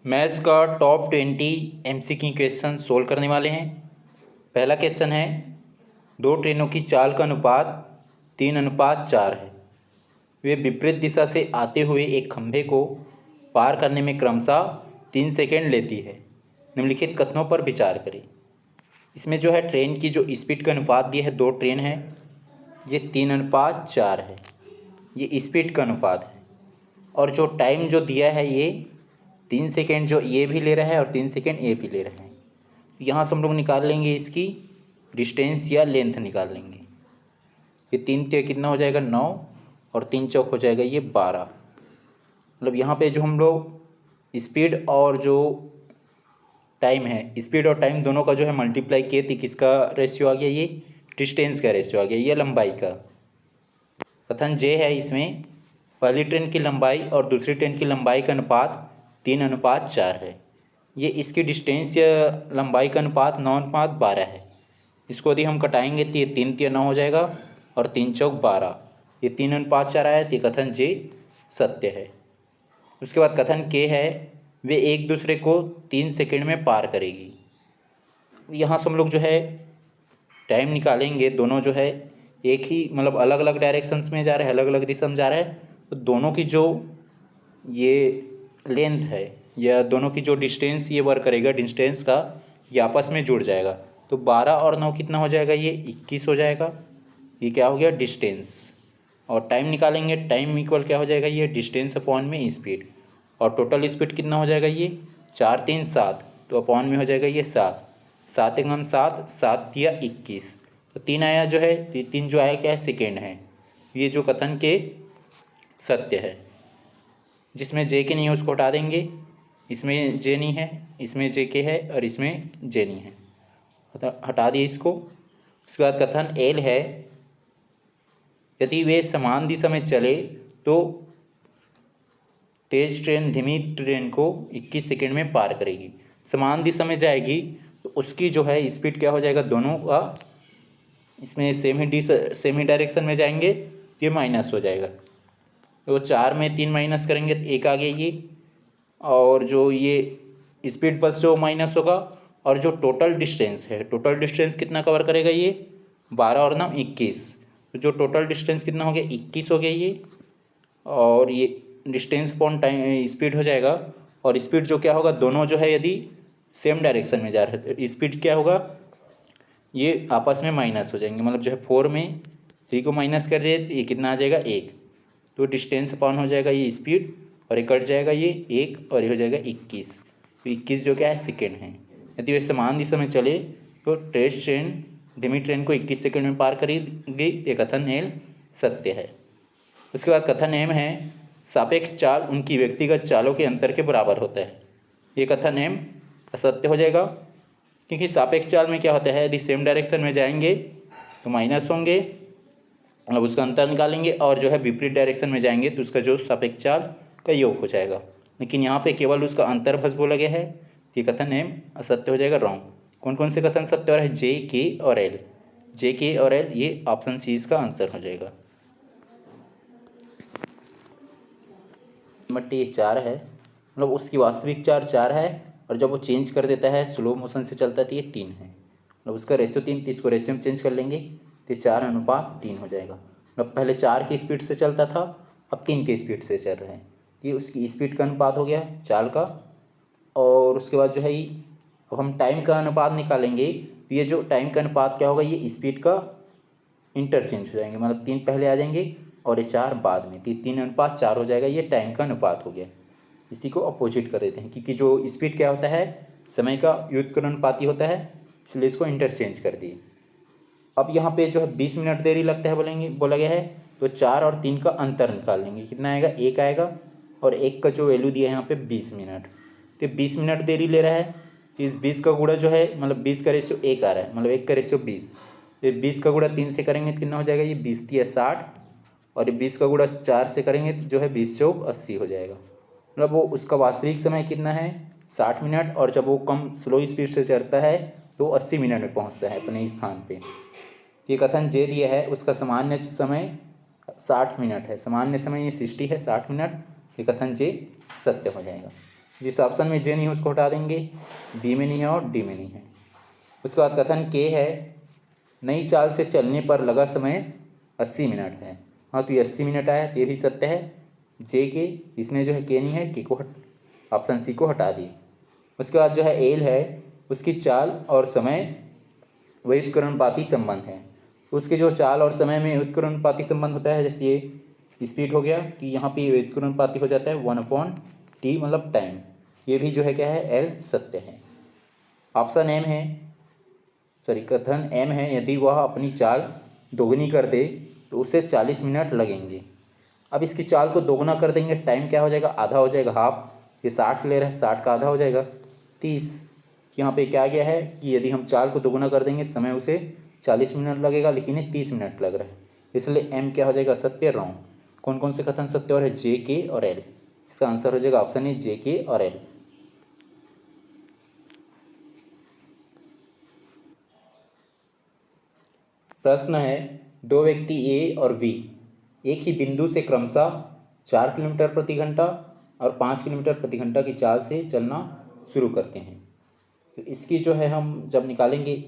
Maths का top 20 MCQ question solve करने वाले हैं। पहला क्वेश्चन है, दो ट्रेनों की चाल का अनुपात 3:4 है। वे विपरीत दिशा से आते हुए एक खंभे को पार करने में क्रमशः 3 सेकेंड लेती है। निम्नलिखित कथनों पर विचार करें। इसमें जो है ट्रेन की जो स्पीड का अनुपात दिया है, दो ट्रेन है, ये 3:4 है, ये स्पीड का अनुपात है। और जो टाइम जो दिया है ये 3 सेकेंड जो ये भी ले रहा है और 3 सेकेंड ये भी ले रहे हैं। यहाँ से हम लोग निकाल लेंगे इसकी डिस्टेंस या लेंथ निकाल लेंगे। ये 3 ते कितना हो जाएगा 9 और 3 चौक हो जाएगा ये 12। मतलब यहाँ पे जो हम लोग स्पीड और जो टाइम है, स्पीड और टाइम दोनों का जो है मल्टीप्लाई किए तो किसका रेशियो आ गया, ये डिस्टेंस का रेशियो आ गया, ये लंबाई का। कथन जे है, इसमें पहली ट्रेन की लंबाई और दूसरी ट्रेन की लंबाई का अनुपात 3:4 है। ये इसकी डिस्टेंस या लंबाई का अनुपात 9:12 है। इसको यदि हम कटाएंगे तो ये 3 × 9 हो जाएगा और 3 चौक 12, ये 3:4 आया तो कथन जे सत्य है। उसके बाद कथन के है, वे एक दूसरे को 3 सेकंड में पार करेगी। यहाँ से हम लोग जो है टाइम निकालेंगे, दोनों जो है एक ही मतलब अलग अलग डायरेक्शंस में जा रहे हैं, अलग अलग दिशा में जा रहे हैं, तो दोनों की जो ये लेंथ है या दोनों की जो डिस्टेंस ये वर्क करेगा, डिस्टेंस का ये आपस में जुड़ जाएगा। तो 12 और 9 कितना हो जाएगा, ये 21 हो जाएगा। ये क्या हो गया, डिस्टेंस। और टाइम निकालेंगे, टाइम इक्वल क्या हो जाएगा, ये डिस्टेंस अपॉन में स्पीड। और टोटल स्पीड कितना हो जाएगा, ये 4 3 7, तो अपॉन में हो जाएगा ये 7, 7 एकम 7, 7 या 21, तो 3 आया जो है, 3 जो आया क्या है, सेकेंड है। ये जो कथन के सत्य है। जिसमें जे के नहीं है उसको हटा देंगे, इसमें जे नहीं है, इसमें जे के है और इसमें जे नहीं है, हटा दिए इसको। उसके बाद कथन एल है, यदि वे समान दिशा में चले तो तेज ट्रेन धीमी ट्रेन को 21 सेकंड में पार करेगी। समान दिशा में जाएगी तो उसकी जो है स्पीड क्या हो जाएगा, दोनों का इसमें सेम ही डायरेक्शन में जाएंगे, ये माइनस हो जाएगा। तो 4 में 3 माइनस करेंगे तो 1 आ गया ये, और जो ये स्पीड बस जो माइनस होगा, और जो टोटल डिस्टेंस है, टोटल डिस्टेंस कितना कवर करेगा, ये 12 और 9 21, तो जो टोटल डिस्टेंस कितना हो गया 21 हो गया ये। और ये डिस्टेंस अपॉन टाइम स्पीड हो जाएगा, और स्पीड जो क्या होगा, दोनों जो है यदि सेम डायरेक्शन में जा रहे हैं तो स्पीड क्या होगा, ये आपस में माइनस हो जाएंगे। मतलब जो है 4 में 3 को माइनस कर दिए तो ये कितना आ जाएगा 1, तो डिस्टेंस अपॉन हो जाएगा ये स्पीड, और ये कट जाएगा ये 1 और ये हो जाएगा 21, तो 21 जो क्या है सेकेंड है। यदि वे समान दिशा में चले तो तेज ट्रेन धीमी ट्रेन को 21 सेकेंड में पार करेगी। ये कथन एल सत्य है। उसके बाद कथन एम है, सापेक्ष चाल उनकी व्यक्तिगत चालों के अंतर के बराबर होता है। ये कथन एम असत्य हो जाएगा, क्योंकि सापेक्ष चाल में क्या होता है, यदि सेम डायरेक्शन में जाएंगे तो माइनस होंगे, अब उसका अंतर निकालेंगे, और जो है विपरीत डायरेक्शन में जाएंगे तो उसका जो सापेक्ष चाल का योग हो जाएगा। लेकिन यहाँ पे केवल उसका अंतर्भज बोला गया है, ये कथन एम असत्य हो जाएगा, रॉन्ग। कौन कौन से कथन सत्य हो रहा है, जे के और एल, जे के और एल, ये ऑप्शन सी इसका आंसर हो जाएगा। नंबर 4 है, मतलब उसकी वास्तविक चाल 4 है, और जब वो चेंज कर देता है स्लो मोशन से चलता है तो ये 3 है। मतलब उसका रेशियो 3, तो इसको रेशियो में चेंज कर लेंगे तो 4:3 हो जाएगा। मतलब पहले 4 की स्पीड से चलता था, अब 3 की स्पीड से चल रहे हैं, ये उसकी स्पीड का अनुपात हो गया चाल का। और उसके बाद जो है अब हम टाइम का अनुपात निकालेंगे, तो ये जो टाइम का अनुपात क्या होगा, ये स्पीड का इंटरचेंज हो जाएंगे, मतलब 3 पहले आ जाएंगे और ये 4 बाद में, तो 3:4 हो जाएगा, ये टाइम का अनुपात हो गया। इसी को अपोजिट कर देते हैं, क्योंकि जो स्पीड क्या होता है, समय का व्युत्क्रमानुपाती होता है, इसलिए इसको इंटरचेंज कर दिए। अब यहाँ पे जो है 20 मिनट देरी लगता है बोला गया है, तो 4 और 3 का अंतर निकाल लेंगे, कितना आएगा, 1 आएगा, और 1 का जो वैल्यू दिया है यहाँ पे 20 मिनट, तो 20 मिनट देरी ले रहा है, तो इस 20 का गुणा जो है, मतलब 20 का रेशियो 1 आ रहा है, मतलब 1 का रेशियो 20, तो 20 का गुणा 3 से करेंगे तो कितना हो जाएगा, ये 20 3 60, और ये 20 का गुणा 4 से करेंगे तो जो है 20 चौक 80 हो जाएगा। मतलब वो उसका वास्तविक समय कितना है, 60 मिनट, और जब वो कम स्लो स्पीड से चलता है तो 80 मिनट में पहुंचता है अपने स्थान पे। ये कथन जे दिया है, उसका सामान्य समय 60 मिनट है, सामान्य समय ये 60 है, 60 मिनट, ये कथन जे सत्य हो जाएगा। जिस ऑप्शन में जे नहीं है उसको हटा देंगे, बी में नहीं है और डी में नहीं है। उसके बाद कथन के है, नई चाल से चलने पर लगा समय 80 मिनट है। हाँ, तो ये 80 मिनट आया, तो ये भी सत्य है। जे के, इसमें जो है के नहीं है, के को ऑप्शन सी को हटा दिए। उसके बाद जो है एल है, उसकी चाल और समय व्युत्क्रमानुपाती संबंध है। उसके जो चाल और समय में व्युत्क्रमानुपाती संबंध होता है, जैसे ये स्पीड हो गया कि यहाँ पे व्युत्क्रमानुपाती हो जाता है 1/t, मतलब टाइम। ये भी जो है क्या है, एल सत्य है। ऑप्शन एम है, सॉरी कथन एम है, यदि वह अपनी चाल दोगुनी कर दे तो उसे 40 मिनट लगेंगे। अब इसकी चाल को दोगुना कर देंगे, टाइम क्या हो जाएगा, आधा हो जाएगा, हाफ। ये 60 ले रहा है, 60 का आधा हो जाएगा 30। यहाँ पे क्या गया है कि यदि हम चाल को दोगुना कर देंगे समय उसे 40 मिनट लगेगा, लेकिन ये 30 मिनट लग रहा है, इसलिए एम क्या हो जाएगा, सत्य, रॉन्ग। कौन कौन से कथन सत्य और है, जे के और एल। इसका आंसर हो जाएगा ऑप्शन ए, जे के और एल। प्रश्न है, दो व्यक्ति ए और बी एक ही बिंदु से क्रमशः 4 किलोमीटर प्रति घंटा और 5 किलोमीटर प्रति घंटा की चाल से चलना शुरू करते हैं। तो इसकी जो है हम जब निकालेंगे,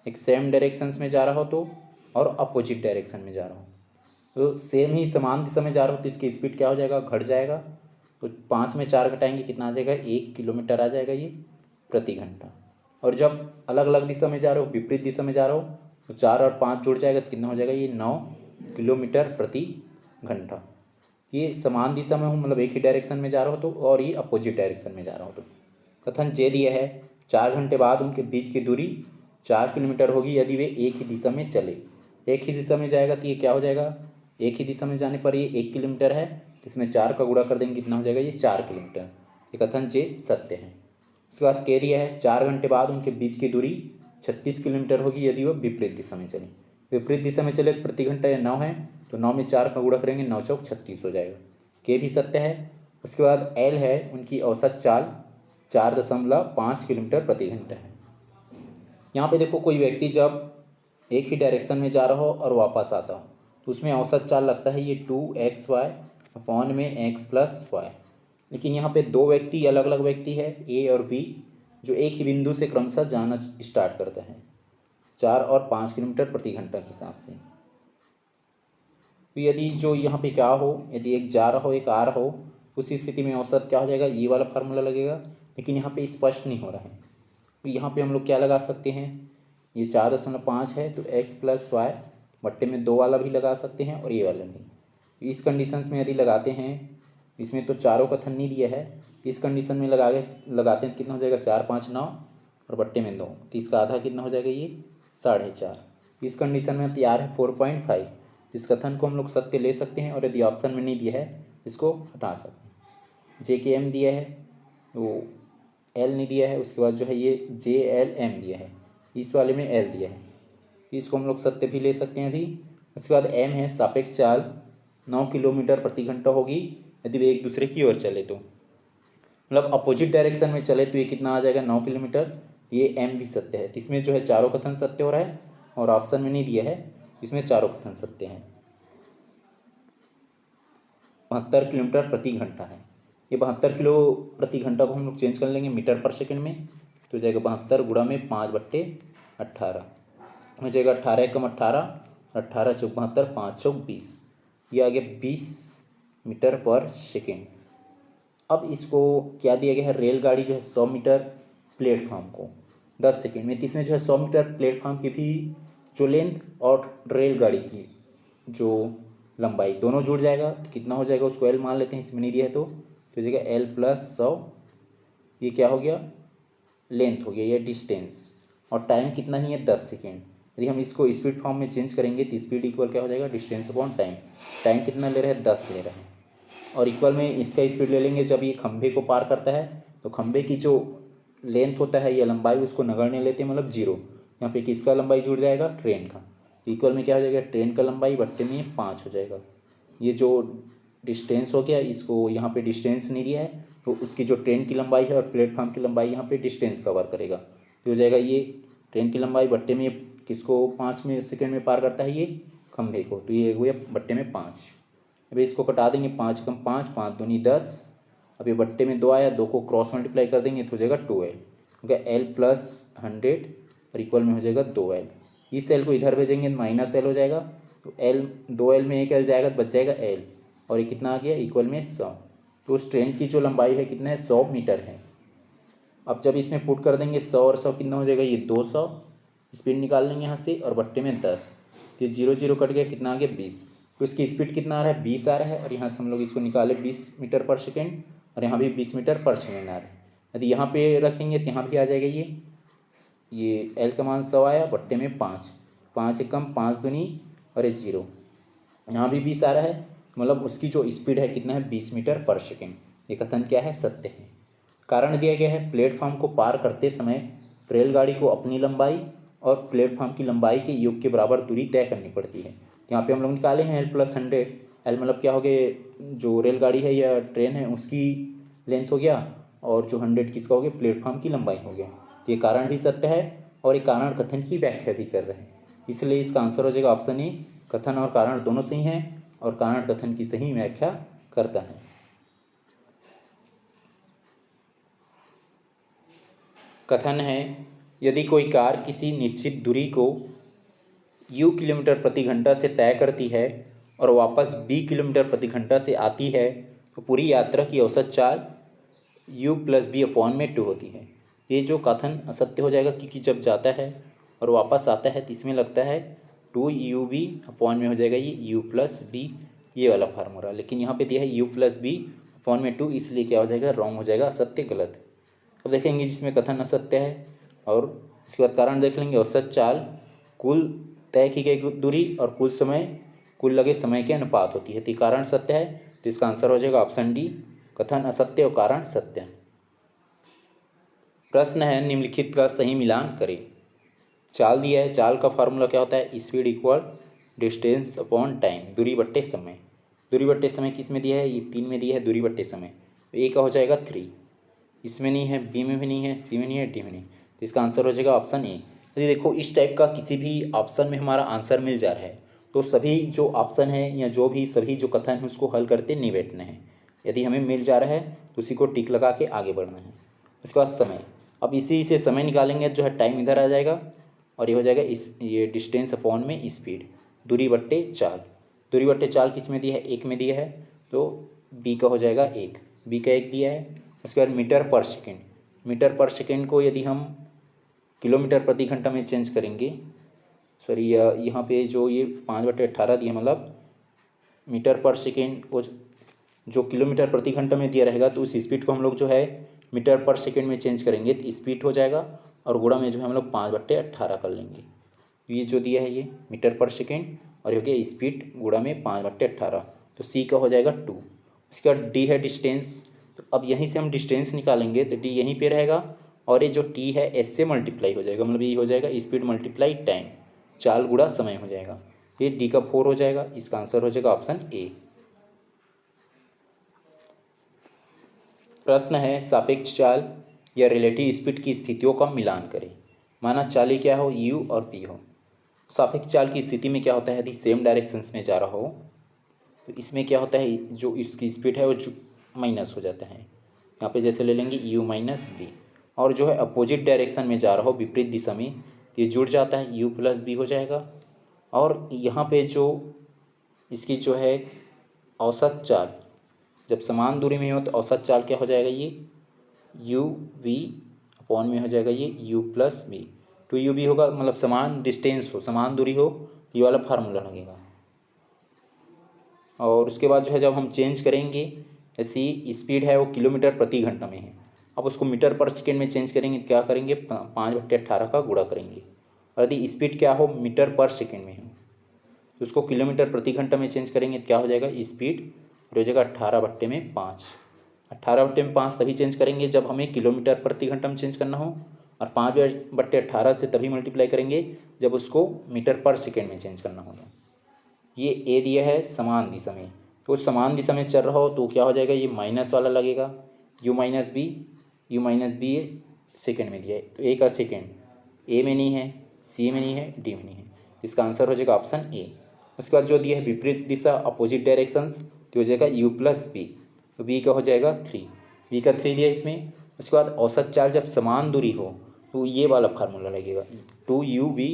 एक सेम डायरेक्शंस में जा रहा हो तो, और अपोजिट डायरेक्शन में जा रहा हो तो, सेम ही समान दिशा में जा रहा हो तो इसकी स्पीड क्या हो जाएगा, घट जाएगा। तो 5 में 4 घटाएंगे, कितना आ जाएगा, 1 किलोमीटर आ जाएगा ये प्रति घंटा। और जब अलग अलग दिशा में जा रहे हो, विपरीत दिशा में जा रहे हो, तो 4 और 5 जुड़ जाएगा तो कितना हो जाएगा, ये 9 किलोमीटर प्रति घंटा। ये समान दिशा में हो, मतलब एक ही डायरेक्शन में जा रहा हो तो, और ये अपोजिट डायरेक्शन में जा रहा हो तो। कथन जे दिया है, 4 घंटे बाद उनके बीच की दूरी 4 किलोमीटर होगी यदि वे एक ही दिशा में चले। एक ही दिशा में जाएगा तो ये क्या हो जाएगा, एक ही दिशा में जाने पर ये 1 किलोमीटर है, तो इसमें 4 का गुणा कर देंगे, कितना हो जाएगा, ये 4 किलोमीटर। ये कथन जे सत्य है। उसके बाद कह दिया है, 4 घंटे बाद उनके बीच की दूरी 36 किलोमीटर होगी यदि वह विपरीत दिशा में चले। विपरीत दिशा में चले तो प्रति घंटा ये 9 है, तो 9 में 4 का गुणा करेंगे, 9 चौक 36 हो जाएगा। के भी सत्य है। उसके बाद एल है, उनकी औसत चाल 4.5 किलोमीटर प्रति घंटा है। यहाँ पे देखो, कोई व्यक्ति जब एक ही डायरेक्शन में जा रहा हो और वापस आता हो तो उसमें औसत चाल लगता है ये 2xy अपॉन में x प्लस वाई। लेकिन यहाँ पे दो व्यक्ति, अलग अलग व्यक्ति है, ए और बी, जो एक ही बिंदु से क्रमशः जाना स्टार्ट करते हैं 4 और 5 किलोमीटर प्रति घंटा के हिसाब से। तो यदि जो यहाँ पे क्या हो, यदि एक जा रहा हो एक आ रहा हो, उसी स्थिति में औसत क्या हो जाएगा, ये वाला फार्मूला लगेगा। लेकिन यहाँ पे स्पष्ट नहीं हो रहा है, तो यहाँ पे हम लोग क्या लगा सकते हैं, ये 4.5 है तो x प्लस वाई बट्टे में 2 वाला भी लगा सकते हैं और ये वाला भी। इस कंडीशंस में यदि लगाते हैं, इसमें तो चारों कथन नहीं दिया है, इस कंडीशन में लगाते हैं तो कितना हो जाएगा, 4 5 9 और बट्टे में 2, तो इसका आधा कितना हो जाएगा, ये 4.5। इस कंडीशन में तैयार है 4.5। इस कथन को हम लोग सत्य ले सकते हैं, और यदि ऑप्शन में नहीं दिया है इसको हटा सकते हैं। जे के एम दिया है, वो एल नहीं दिया है। उसके बाद जो है ये जे एल एम दिया है, इस वाले में एल दिया है, तो इसको हम लोग सत्य भी ले सकते हैं अभी। उसके बाद एम है, सापेक्ष चाल 9 किलोमीटर प्रति घंटा होगी यदि वे एक दूसरे की ओर चले तो, मतलब अपोजिट डायरेक्शन में चले तो ये कितना आ जाएगा, 9 किलोमीटर। ये एम भी सत्य है। तो इसमें जो है चारों कथन सत्य हो रहा है, और ऑप्शन में नहीं दिया है, इसमें चारों कथन सत्य हैं। 72 किलोमीटर प्रति घंटा है। ये 72 किलो प्रति घंटा को हम लोग चेंज कर लेंगे मीटर पर सेकंड में, तो हो जाएगा 72 गुणा में 5/18 हो जाएगा। 18 एकम 18, 18 चौक 72, 5 चौक 20, ये आ गया 20 मीटर पर सेकेंड। अब इसको क्या दिया गया है, रेलगाड़ी जो है 100 मीटर प्लेटफॉर्म को 10 सेकेंड में। तो इसमें जो है 100 मीटर प्लेटफॉर्म की भी जो लेंथ और रेलगाड़ी की जो लंबाई दोनों जुड़ जाएगा, तो कितना हो जाएगा, उसको एल मान लेते हैं, इसमें नहीं दिया है तो हो जाएगा एल प्लस 100। ये क्या हो गया, लेंथ हो गया, ये डिस्टेंस। और टाइम कितना ही है, 10 सेकेंड। यदि हम इसको स्पीड फॉर्म में चेंज करेंगे तो स्पीड इक्वल क्या हो जाएगा, डिस्टेंस अपॉन टाइम। टाइम कितना ले रहे हैं, 10 ले रहे हैं, और इक्वल में इसका स्पीड ले लेंगे जब ये खंभे को पार करता है, तो खंभे की जो लेंथ होता है या लंबाई, उसको नगण्य लेते हैं, मतलब 0। यहाँ पे किसका लंबाई जुड़ जाएगा, ट्रेन का। इक्वल में क्या हो जाएगा, ट्रेन का लंबाई बट्टे में 5 हो जाएगा। ये जो डिस्टेंस हो गया, इसको यहाँ पे डिस्टेंस नहीं दिया है, तो उसकी जो ट्रेन की लंबाई है और प्लेटफॉर्म की लंबाई यहाँ पे डिस्टेंस कवर करेगा, तो हो जाएगा ये ट्रेन की लंबाई बट्टे में किसको 5 में सेकेंड में पार करता है, ये खंभे को, तो ये हुआ बट्टे में 5। अभी इसको कटा देंगे, 5 कम 5, 5 दूनी 10, अब ये बट्टे में 2 आया, 2 को क्रॉस मल्टीप्लाई कर देंगे तो हो जाएगा 2L, क्योंकि L प्लस 100 और इक्वल में हो जाएगा 2L। इस L को इधर भेजेंगे तो माइनस L हो जाएगा, तो L 2L में एक L जाएगा तो बच जाएगा L, और ये कितना आ गया इक्वल में 100। तो उस ट्रेन की जो लंबाई है कितना है 100 मीटर है। अब जब इसमें पुट कर देंगे 100 और 100 कितना हो जाएगा ये 200, स्पीड निकाल लेंगे यहाँ से, और बट्टे में 10, तो ये 0 0 कट गया, कितना आ गया 20। तो इसकी स्पीड कितना आ रहा है 20 आ रहा है, और यहाँ से हम लोग इसको निकाले 20 मीटर पर सेकेंड, और यहाँ भी 20 मीटर पर सेकेंड आ रहा है। यदि यहाँ पे रखेंगे तो यहाँ भी आ जाएगा ये L का मान 100 आया, बट्टे में 5, 5 एकम 5 दूनी और ये 0, यहाँ भी 20 आ रहा है, मतलब उसकी जो स्पीड है कितना है 20 मीटर पर सेकेंड। ये कथन क्या है सत्य है। कारण दिया गया है प्लेटफॉर्म को पार करते समय रेलगाड़ी को अपनी लंबाई और प्लेटफॉर्म की लंबाई के योग के बराबर दूरी तय करनी पड़ती है। यहाँ पे हम लोग निकाले हैं L प्लस 100, L मतलब क्या हो गया जो रेलगाड़ी है या ट्रेन है उसकी लेंथ हो गया, और जो 100 किसका हो गया प्लेटफॉर्म की लंबाई हो गया। ये कारण भी सत्य है और ये कारण कथन की व्याख्या भी कर रहे हैं, इसलिए इसका आंसर हो जाएगा ऑप्शन ए। कथन और कारण दोनों सही हैं और कारण कथन की सही व्याख्या करता है। कथन है यदि कोई कार किसी निश्चित दूरी को u किलोमीटर प्रति घंटा से तय करती है और वापस b किलोमीटर प्रति घंटा से आती है तो पूरी यात्रा की औसत चाल u प्लस बी अपॉन में 2 होती है। ये जो कथन असत्य हो जाएगा, क्योंकि जब जाता है और वापस आता है तो इसमें लगता है 2UV अपॉन में हो जाएगा ये u प्लस बी, ये वाला फार्मूला, लेकिन यहाँ पे दिया है u प्लस बी अपॉन में 2, इसलिए क्या हो जाएगा रॉन्ग हो जाएगा, असत्य गलत। अब देखेंगे जिसमें कथन असत्य है, और उसके बाद कारण देख लेंगे। औसत चाल कुल तय की गई दूरी और कुल लगे समय के अनुपात होती है, तो कारण सत्य है, तो इसका आंसर हो जाएगा ऑप्शन डी, कथन असत्य और कारण सत्य। प्रश्न है निम्नलिखित का सही मिलान करें। चाल दिया है, चाल का फार्मूला क्या होता है speed equal distance upon time, दूरी बट्टे समय। दूरी बट्टे समय किस में दिया है ये 3 में दिया है दूरी बट्टे समय, तो ए का हो जाएगा 3, इसमें नहीं है, बी में भी नहीं है, सी में नहीं है, डी में नहीं, तो इसका आंसर हो जाएगा ऑप्शन ए। यदि देखो इस टाइप का किसी भी ऑप्शन में हमारा आंसर मिल जा रहा है तो सभी जो ऑप्शन है या जो भी सभी जो कथन है उसको हल करते नहीं बैठना है। यदि हमें मिल जा रहा है तो उसी को टिक लगा के आगे बढ़ना है। उसके बाद समय, अब इसी से समय निकालेंगे जो है टाइम इधर आ जाएगा, और ये हो जाएगा ये डिस्टेंस अपॉन में स्पीड, दूरी बट्टे चाल। दूरी बट्टे चाल किस में दिया है 1 में दिया है, तो बी का हो जाएगा 1, बी का 1 दिया है। उसके बाद मीटर पर सेकेंड, मीटर पर सेकेंड को यदि हम किलोमीटर प्रति घंटा में चेंज करेंगे, सॉरी यहाँ पे जो ये 5/18 दिया, मतलब मीटर पर सेकेंड को जो किलोमीटर प्रति घंटा में दिया रहेगा तो उस स्पीड को हम लोग जो है मीटर पर सेकेंड में चेंज करेंगे तो स्पीड हो जाएगा, और गुणा में जो है हम लोग 5/18 कर लेंगे। ये जो दिया है ये मीटर पर सेकेंड, और ये हो गया स्पीड गुणा में 5/18, तो सी का हो जाएगा 2। इसके बाद डी है डिस्टेंस, तो अब यहीं से हम डिस्टेंस निकालेंगे तो डी यहीं पे रहेगा, और ये जो टी है एस से मल्टीप्लाई हो जाएगा, मतलब ये हो जाएगा स्पीड मल्टीप्लाई टाइम, चाल गुणा समय हो जाएगा, ये डी का 4 हो जाएगा। इसका आंसर हो जाएगा ऑप्शन ए। प्रश्न है सापेक्ष चाल या रिलेटिव स्पीड की स्थितियों का मिलान करें। माना चाल क्या हो u और p हो। सापेक्ष चाल की स्थिति में क्या होता है यदि सेम डायरेक्शंस में जा रहा हो तो इसमें क्या होता है जो इसकी स्पीड है वो माइनस हो जाता है। यहाँ पे जैसे ले लेंगे u माइनस बी, और जो है अपोजिट डायरेक्शन में जा रहा हो विपरीत दिशा में तो ये जुड़ जाता है u प्लस बी हो जाएगा। और यहाँ पे जो इसकी जो है औसत चाल जब समान दूरी में हो तो औसत चाल क्या हो जाएगा ये u v अपॉन में हो जाएगा ये u प्लस बी, 2u होगा, मतलब समान डिस्टेंस हो समान दूरी हो ये वाला फार्मूला लगेगा। और उसके बाद जो है जब हम चेंज करेंगे, ऐसी स्पीड है वो किलोमीटर प्रति घंटा में है, अब उसको मीटर पर सेकेंड में चेंज करेंगे क्या करेंगे 5/18 का गुणा करेंगे, और यदि स्पीड क्या हो मीटर पर सेकेंड में है तो उसको किलोमीटर प्रति घंटा में चेंज करेंगे क्या हो जाएगा स्पीड हो जाएगा 18/5। 18/5 तभी चेंज करेंगे जब हमें किलोमीटर प्रति घंटा में चेंज करना हो, और 5/18 से तभी मल्टीप्लाई करेंगे जब उसको मीटर पर सेकेंड में चेंज करना होगा। ये ए दिया है समान दिशा में, तो समान दिशा में चल रहा हो तो क्या हो जाएगा ये माइनस वाला लगेगा u माइनस बी सेकेंड में दिया है, तो ए का सेकेंड ए में नहीं है, सी में नहीं है, डी में नहीं है, इसका आंसर हो जाएगा ऑप्शन ए। उसके बाद जो दिया है विपरीत दिशा अपोजिट डायरेक्शंस तो हो जाएगा u प्लस बी, तो बी का हो जाएगा 3, v का 3 दिया इसमें। उसके बाद औसत चाल जब समान दूरी हो तो ये वाला फार्मूला लगेगा, 2u v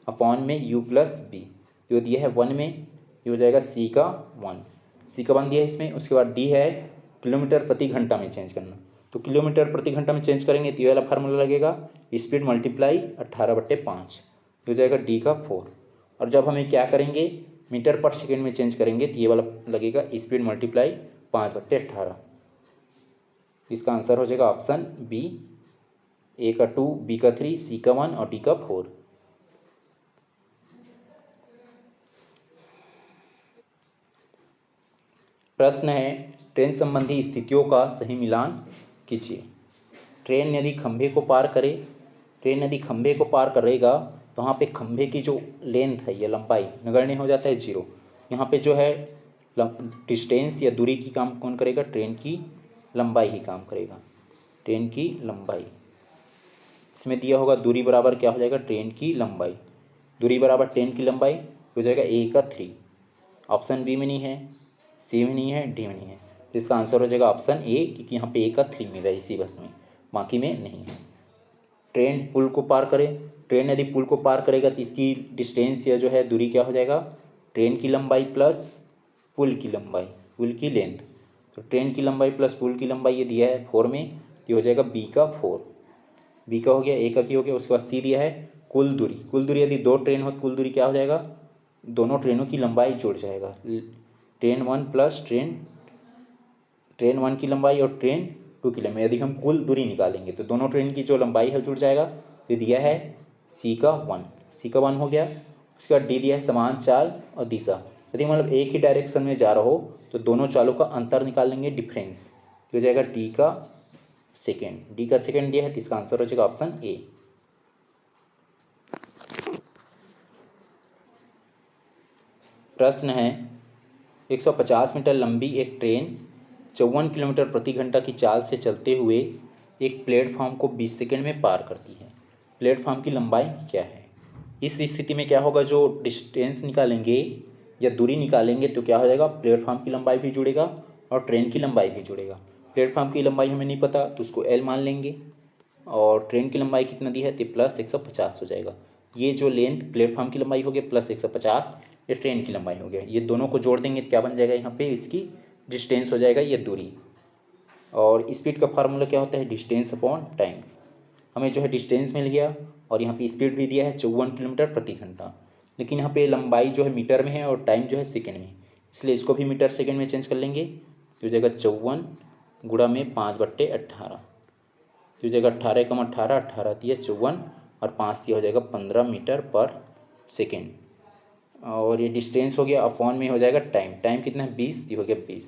अपॉन में u प्लस b, जो दिया है 1 में, ये हो जाएगा c का 1 दिया है इसमें। उसके बाद d है किलोमीटर प्रति घंटा में चेंज करना, तो किलोमीटर प्रति घंटा में चेंज करेंगे तो ये वाला फार्मूला लगेगा, स्पीड मल्टीप्लाई 18/5, हो जाएगा d का 4। और जब हमें क्या करेंगे मीटर पर सेकेंड में चेंज करेंगे तो ये वाला लगेगा स्पीड मल्टीप्लाई 5/18। इसका आंसर हो जाएगा ऑप्शन बी, ए का 2, बी का 3, सी का 1 और डी का 4। प्रश्न है ट्रेन संबंधी स्थितियों का सही मिलान कीजिए। ट्रेन यदि खंभे को पार करेगा तो वहाँ पे खंभे की जो लेंथ है या लंबाई नगण्य हो जाता है 0। यहाँ पे जो है डिस्टेंस या दूरी की काम कौन करेगा, ट्रेन की लंबाई ही काम करेगा, ट्रेन की लंबाई। इसमें दिया होगा दूरी बराबर क्या हो जाएगा, ट्रेन की लंबाई, दूरी बराबर ट्रेन की लंबाई हो जाएगा ए का 3। ऑप्शन बी में नहीं है, सी में नहीं है, डी में नहीं है, तो इसका आंसर हो जाएगा ऑप्शन ए, क्योंकि यहाँ पे ए का 3 मिल रहा है इसी बस में, बाकी में नहीं है। ट्रेन पुल को पार करे, ट्रेन यदि पुल को पार करेगा तो इसकी डिस्टेंस या जो है दूरी क्या हो जाएगा, ट्रेन की लंबाई प्लस पुल की लंबाई, पुल की लेंथ। तो ट्रेन की लंबाई प्लस पुल की लंबाई ये दिया है 4 में, ये हो जाएगा बी का 4, बी का हो गया, ए का भी हो गया। उसके बाद सी दिया है कुल दूरी यदि 2 ट्रेन हो तो कुल दूरी क्या हो जाएगा, दोनों ट्रेनों की लंबाई जुड़ जाएगा, ट्रेन 1 प्लस ट्रेन 1 की लंबाई और ट्रेन 2 की लंबाई। यदि हम कुल दूरी निकालेंगे तो दोनों ट्रेन की जो लंबाई है जुड़ जाएगा, तो दिया है सी का 1 हो गया। उसके बाद डी दिया है समान चाल और दिशा, यदि मतलब एक ही डायरेक्शन में जा रहा हो तो दोनों चालों का अंतर निकाल लेंगे, डिफरेंस, हो जाएगा डी का सेकेंड दिया है, तो इसका आंसर हो जाएगा ऑप्शन ए। प्रश्न है 150 मीटर लंबी एक ट्रेन 54 किलोमीटर प्रति घंटा की चाल से चलते हुए एक प्लेटफॉर्म को 20 सेकंड में पार करती है, प्लेटफॉर्म की लंबाई क्या है। इस स्थिति में क्या होगा, जो डिस्टेंस निकालेंगे या दूरी निकालेंगे तो क्या हो जाएगा, प्लेटफॉर्म की लंबाई भी जुड़ेगा और ट्रेन की लंबाई भी जुड़ेगा। प्लेटफॉर्म की लंबाई हमें नहीं पता तो उसको एल मान लेंगे, और ट्रेन की लंबाई कितना दी है तो प्लस 150 हो जाएगा। ये जो लेंथ प्लेटफॉर्म की लंबाई हो गया प्लस 150, ये ट्रेन की लंबाई हो गया, ये दोनों को जोड़ देंगे क्या बन जाएगा, यहाँ पे इसकी डिस्टेंस हो जाएगा ये दूरी। और स्पीड का फार्मूला क्या होता है, डिस्टेंस अपॉन टाइम। हमें जो है डिस्टेंस मिल गया और यहाँ पे स्पीड भी दिया है 54 किलोमीटर प्रति घंटा, लेकिन यहाँ पे लंबाई जो है मीटर में है और टाइम जो है सेकेंड में, इसलिए इसको भी मीटर सेकेंड में चेंज कर लेंगे, तो हो जाएगा 54 गुणा में 5/18, तो हो जाएगा 18 दिया 54 और 5 दिया हो जाएगा 15 मीटर पर सेकेंड। और ये डिस्टेंस हो गया, अपॉन में हो जाएगा टाइम कितना है 20, तो हो गया 20,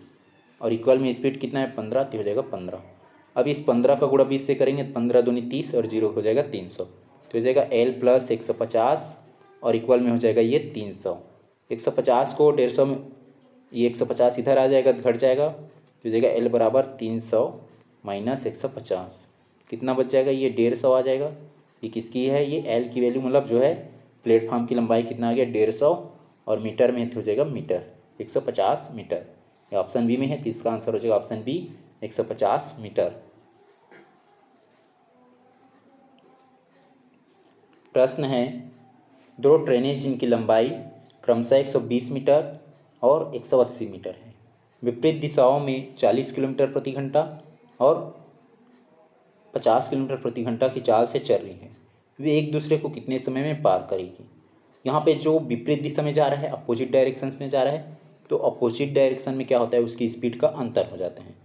और इक्वल में स्पीड कितना है 15, तो हो जाएगा 15। अब इस 15 का गुणा 20 से करेंगे, 15 दूनी 30 और 0 हो जाएगा 300, तो हो जाएगा L प्लस 150 और इक्वल में हो जाएगा ये 300। 150 को 150 में, ये 150 इधर आ जाएगा घट जाएगा, तो हो जाएगा L बराबर 300 माइनस 150, कितना बच जाएगा, ये 150 आ जाएगा। ये किसकी है, ये L की वैल्यू, मतलब जो है प्लेटफॉर्म की लंबाई कितना आ गया 150, और मीटर में हो जाएगा मीटर, 150 मीटर। ये ऑप्शन बी में है, तो इसका आंसर हो जाएगा ऑप्शन बी 150 मीटर। प्रश्न है 2 ट्रेनें जिनकी लंबाई क्रमशः 120 मीटर और 180 मीटर है, विपरीत दिशाओं में 40 किलोमीटर प्रति घंटा और 50 किलोमीटर प्रति घंटा की चाल से चल रही हैं, वे एक दूसरे को कितने समय में पार करेगी। यहाँ पे जो विपरीत दिशा में जा रहा है, अपोजिट डायरेक्शन में जा रहा है, तो अपोजिट डायरेक्शन में क्या होता है, उसकी स्पीड का अंतर हो जाता है।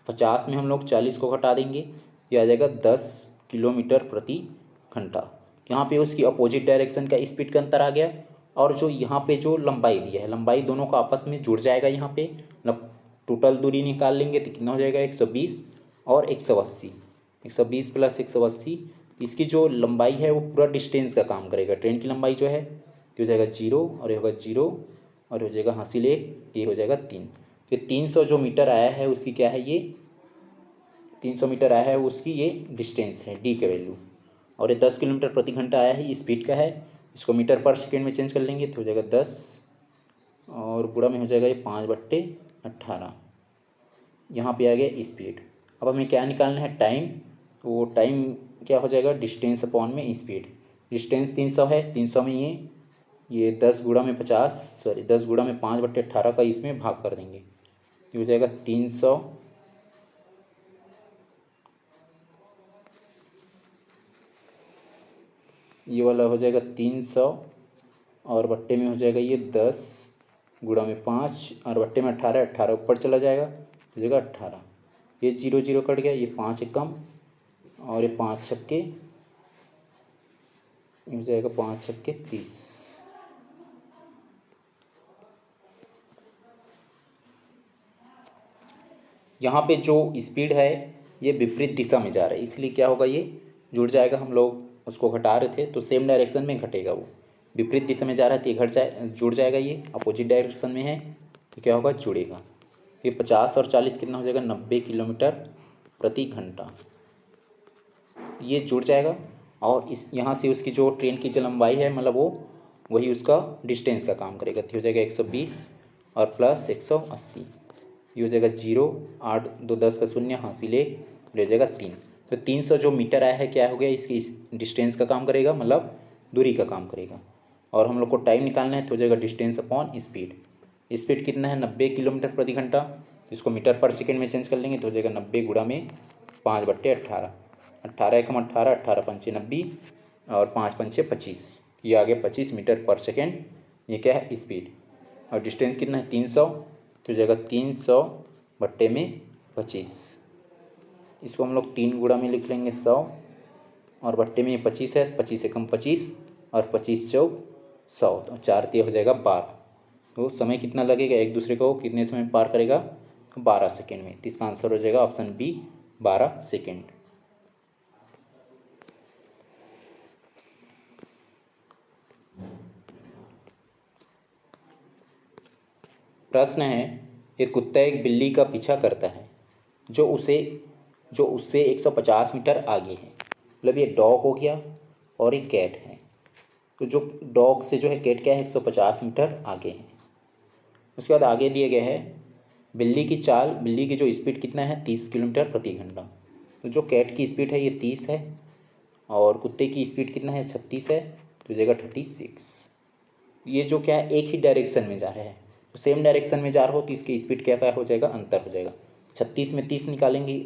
50 में हम लोग 40 को घटा देंगे, ये आ जाएगा 10 किलोमीटर प्रति घंटा। यहाँ पे उसकी अपोजिट डायरेक्शन का स्पीड का अंतर आ गया, और जो यहाँ पे जो लंबाई दी है, लंबाई दोनों का आपस में जुड़ जाएगा। यहाँ पे मतलब टोटल दूरी निकाल लेंगे तो कितना हो जाएगा 120 और 180, 120 प्लस 180, इसकी जो लंबाई है वो पूरा डिस्टेंस का काम करेगा। ट्रेन की लंबाई जो है तो हो जाएगा 0 और ये होगा 0 और हो जाएगा हासिल 1, ये हो जाएगा 3। तो 300 जो मीटर आया है उसकी क्या है, ये 300 मीटर आया है उसकी ये डिस्टेंस है डी का वैल्यू, और ये 10 किलोमीटर प्रति घंटा आया है, ये स्पीड का है, इसको मीटर पर सेकेंड में चेंज कर लेंगे तो हो जाएगा 10 और गुणा में हो जाएगा ये 5/18, यहाँ पे आ गया स्पीड। अब हमें क्या निकालना है, टाइम। तो वो टाइम क्या हो जाएगा, डिस्टेंस अपॉन में स्पीड। डिस्टेंस 300 है, 300 में ये 10 गुणा में 50, सॉरी 10 गुणा में 5/18 का इसमें भाग कर देंगे। ये हो जाएगा 300, ये वाला हो जाएगा 300 और बट्टे में हो जाएगा ये 10 गुणा में 5 और बट्टे में 18, 18 ऊपर चला जाएगा, हो जाएगा 18। ये 0 0 कट गया, ये 5 एकम और ये 5 छक्के, हो जाएगा 5 छक्के 30। यहाँ पे जो स्पीड है ये विपरीत दिशा में जा रहा है, इसलिए क्या होगा, ये जुड़ जाएगा। हम लोग उसको घटा रहे थे तो सेम डायरेक्शन में घटेगा, वो विपरीत दिशा में जा रहा है तो ये जुड़ जाएगा। ये अपोजिट डायरेक्शन में है तो क्या होगा, जुड़ेगा। ये 50 और 40 कितना हो जाएगा, 90 किलोमीटर प्रति घंटा, ये जुड़ जाएगा। और इस यहाँ से उसकी जो ट्रेन की जो लंबाई है, मतलब वो वही उसका डिस्टेंस का काम करेगा। तो हो जाएगा 120 और प्लस 180, ये हो जाएगा 0, 8 2 10 का 0, हासिल 1, हो जाएगा 3। तो 300 जो मीटर आया है क्या हो गया, इसकी डिस्टेंस का काम करेगा, मतलब दूरी का काम करेगा। और हम लोग को टाइम निकालना है तो हो जाएगा डिस्टेंस अपॉन स्पीड। स्पीड कितना है, 90 किलोमीटर प्रति घंटा, इसको मीटर पर सेकेंड में चेंज कर लेंगे तो हो जाएगा 90 गुणा में 5/18, 18 एकम 18, 18 पंचे 90 और 5 पंचे 25, ये आ गया 25 मीटर पर सेकेंड। ये क्या है, स्पीड। और डिस्टेंस कितना है, 300, तो हो जाएगा 300 बट्टे में 25, इसको हम लोग 3 गुणा में लिख लेंगे 100 और बट्टे में 25 है, 25 एकम 25 और 25 चौक 100, तो 4 तिया हो जाएगा 12। तो समय कितना लगेगा, एक दूसरे को कितने समय में पार करेगा, 12 सेकेंड में। तो इसका आंसर हो जाएगा ऑप्शन बी, 12 सेकेंड। प्रश्न है, एक कुत्ता एक बिल्ली का पीछा करता है जो उससे 150 मीटर आगे है। मतलब ये डॉग हो गया और ये कैट है। तो जो डॉग से जो है कैट क्या है, 150 मीटर आगे है। उसके बाद आगे दिए गए है बिल्ली की जो स्पीड कितना है, 30 किलोमीटर प्रति घंटा। तो जो कैट की स्पीड है ये 30 है और कुत्ते की स्पीड कितना है, 36 है, तो हो जाएगा 36। ये जो क्या है, एक ही डायरेक्शन में जा रहा है, तो सेम डायरेक्शन में जा रहा हो तो इसकी स्पीड क्या क्या हो जाएगा, अंतर हो जाएगा। 36 में 30 निकालेंगे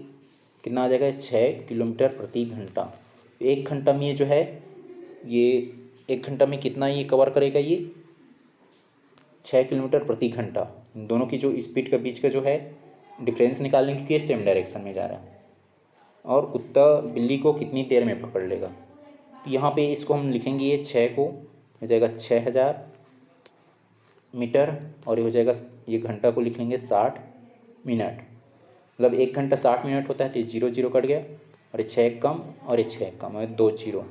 कितना आ जाएगा, 6 किलोमीटर प्रति घंटा। एक घंटा में ये जो है, ये एक घंटा में कितना ये कवर करेगा, ये 6 किलोमीटर प्रति घंटा। इन दोनों की जो स्पीड के बीच का जो है डिफरेंस निकालेंगे क्योंकि ये सेम डायरेक्शन में जा रहा है। और कुत्ता बिल्ली को कितनी देर में पकड़ लेगा, तो यहाँ पे इसको हम लिखेंगे, ये 6 को हो जाएगा 6000 मीटर और ये हो जाएगा, ये घंटा को लिख लेंगे 60 मिनट। मतलब 1 घंटा 60 मिनट होता है, तो ये 0 0 कट गया और ये 6 कम और ये 6 कम और 2 0,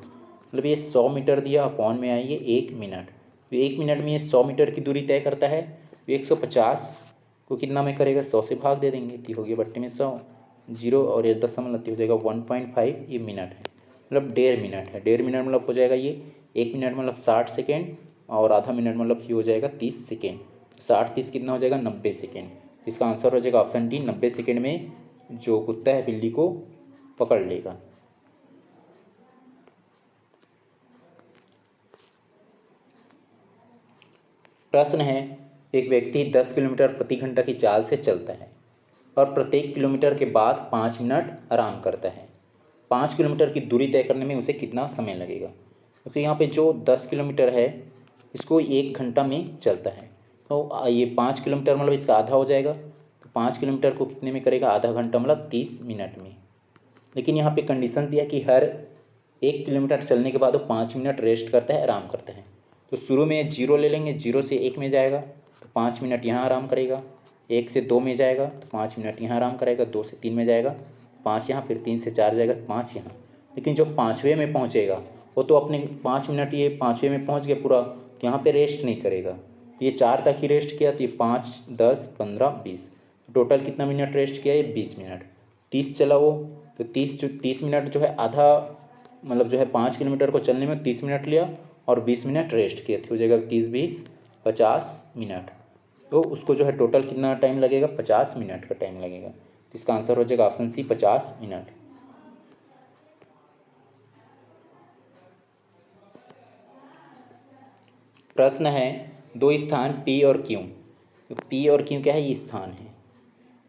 मतलब ये 100 मीटर दिया, अपॉन में आएंगे 1 मिनट। तो 1 मिनट में ये 100 मीटर की दूरी तय करता है। तो 150 को कितना में करेगा, 100 से भाग दे देंगे, तो हो गया बट्टे में 100, 0 और ये 10 हो जाएगा 1.5, ये मिनट है, मतलब 1.5 मिनट है। 1.5 मिनट मतलब हो जाएगा ये 1 मिनट मतलब 60 सेकेंड और आधा मिनट मतलब ये हो जाएगा 30 सेकेंड। 60 30 कितना हो जाएगा, 90 सेकेंड। इसका आंसर हो जाएगा ऑप्शन डी, 90 सेकेंड में जो कुत्ता है बिल्ली को पकड़ लेगा। प्रश्न है, एक व्यक्ति 10 किलोमीटर प्रति घंटा की चाल से चलता है और प्रत्येक किलोमीटर के बाद 5 मिनट आराम करता है। 5 किलोमीटर की दूरी तय करने में उसे कितना समय लगेगा। क्योंकि यहाँ पे जो 10 किलोमीटर है इसको 1 घंटा में चलता है, तो ये 5 किलोमीटर मतलब इसका आधा हो जाएगा। तो 5 किलोमीटर को कितने में करेगा, आधा घंटा मतलब 30 मिनट में। लेकिन यहाँ पे कंडीशन दिया कि हर 1 किलोमीटर चलने के बाद वो 5 मिनट रेस्ट करता है, आराम करता है। तो शुरू में 0 ले लेंगे, 0 से 1 में जाएगा तो 5 मिनट यहाँ आराम करेगा, 1 से 2 में जाएगा तो 5 मिनट यहाँ आराम करेगा, 2 से 3 में जाएगा 5 यहाँ, फिर 3 से 4 जाएगा 5 यहाँ। लेकिन जो 5वें में पहुँचेगा वो तो अपने 5 मिनट ये 5वें में पहुँच गया पूरा, तो यहाँ पे रेस्ट नहीं करेगा। तो ये 4 तक ही रेस्ट किया, तो ये 5 10 15 20, टोटल कितना मिनट रेस्ट किया, ये 20 मिनट। 30 चला वो, तो 30 मिनट जो है आधा, मतलब जो है 5 किलोमीटर को चलने में 30 मिनट लिया और 20 मिनट रेस्ट किए थे, हो जाएगा 30 20 50 मिनट। तो उसको जो है टोटल कितना टाइम लगेगा, 50 मिनट का टाइम लगेगा। तो इसका आंसर हो जाएगा ऑप्शन सी 50 मिनट। प्रश्न है दो स्थान P और Q। तो P और Q क्या है, ये स्थान है,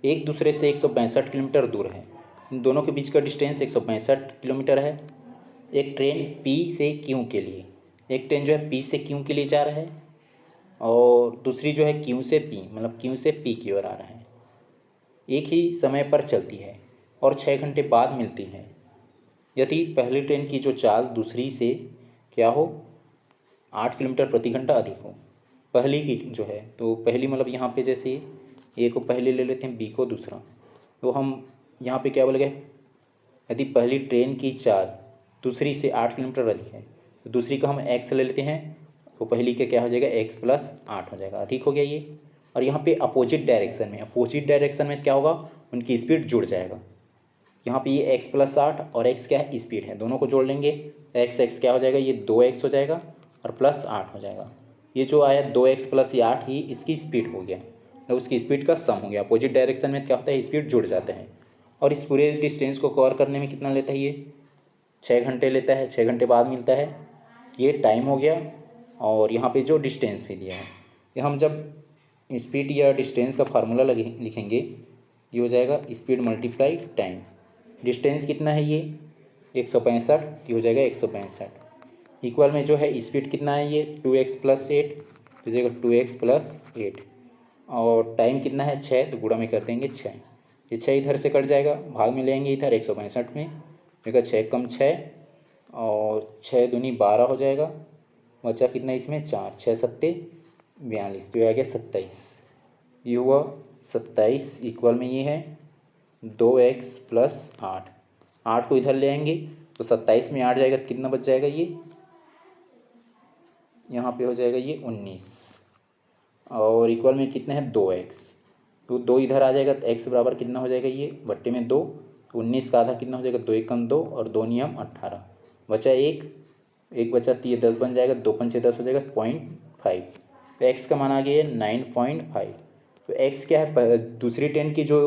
एक दूसरे से 165 किलोमीटर दूर है। इन दोनों के बीच का डिस्टेंस 165 किलोमीटर है। एक ट्रेन P से Q के लिए, एक ट्रेन जो है P से Q के लिए जा रहा है और दूसरी जो है Q से P, मतलब Q से P की ओर आ रहा है। एक ही समय पर चलती है और 6 घंटे बाद मिलती है। यदि पहली ट्रेन की जो चाल दूसरी से क्या हो, 8 किलोमीटर प्रति घंटा अधिक हो। पहली की जो है, तो पहली मतलब यहाँ पे जैसे ए को पहले ले लेते हैं, बी को दूसरा, तो हम यहाँ पे क्या बोलेंगे, यदि पहली ट्रेन की चाल दूसरी से 8 किलोमीटर अधिक है तो दूसरी का हम एक्स ले लेते हैं, तो पहली का क्या हो जाएगा, एक्स प्लस 8 हो जाएगा, अधिक हो गया ये। और यहाँ पे अपोजिट डायरेक्शन में क्या होगा, उनकी स्पीड जुड़ जाएगा। यहाँ पे ये एक्स प्लस 8 और एक्स क्या है, स्पीड है, दोनों को जोड़ लेंगे, एक्स एक्स क्या हो जाएगा, ये 2x हो जाएगा और प्लस 8 हो जाएगा। ये जो आया 2x प्लस ये 8 ही इसकी स्पीड हो गया, तो उसकी स्पीड का सम हो गया। अपोजिट डायरेक्शन में क्या होता है, स्पीड जुड़ जाते हैं। और इस पूरे डिस्टेंस को कवर करने में कितना लेता है, ये 6 घंटे लेता है, 6 घंटे बाद मिलता है, ये टाइम हो गया। और यहाँ पे जो डिस्टेंस भी दिया है, ये हम जब स्पीड या डिस्टेंस का फार्मूला लिखेंगे, ये हो जाएगा स्पीड मल्टीप्लाई टाइम। डिस्टेंस कितना है, ये 165, ये हो जाएगा 165 इक्वल में जो है स्पीड कितना है, ये 2x प्लस 8, तो हो जाएगा 2x प्लस 8। और टाइम कितना है 6, तो गुणा में कर देंगे 6, ये 6 इधर से कट जाएगा, भाग में लेंगे इधर 165 में, देखा 6 कम 6 और 6 दूनी 12 हो जाएगा, बचा कितना इसमें 4, 6 सत्ते 42, तो आ गया 27। ये हुआ 27 इक्वल में ये है 2x प्लस 8, 8 को इधर ले आएंगे तो 27 में 8 जाएगा तो कितना बच जाएगा, ये यहाँ पे हो जाएगा ये 19 और इक्वल में कितना है 2x, तो 2 इधर आ जाएगा तो x बराबर कितना हो जाएगा, ये बट्टे में 2, तो 19 का आधा कितना हो जाएगा, 2 एकम 2 और 2 नियम 18, बचा एक बचा तो ये 10 बन जाएगा, 2 पंचे 10 हो जाएगा 0.5, तो x का मान आ गया है 9.5। तो x क्या है, दूसरी ट्रेन की जो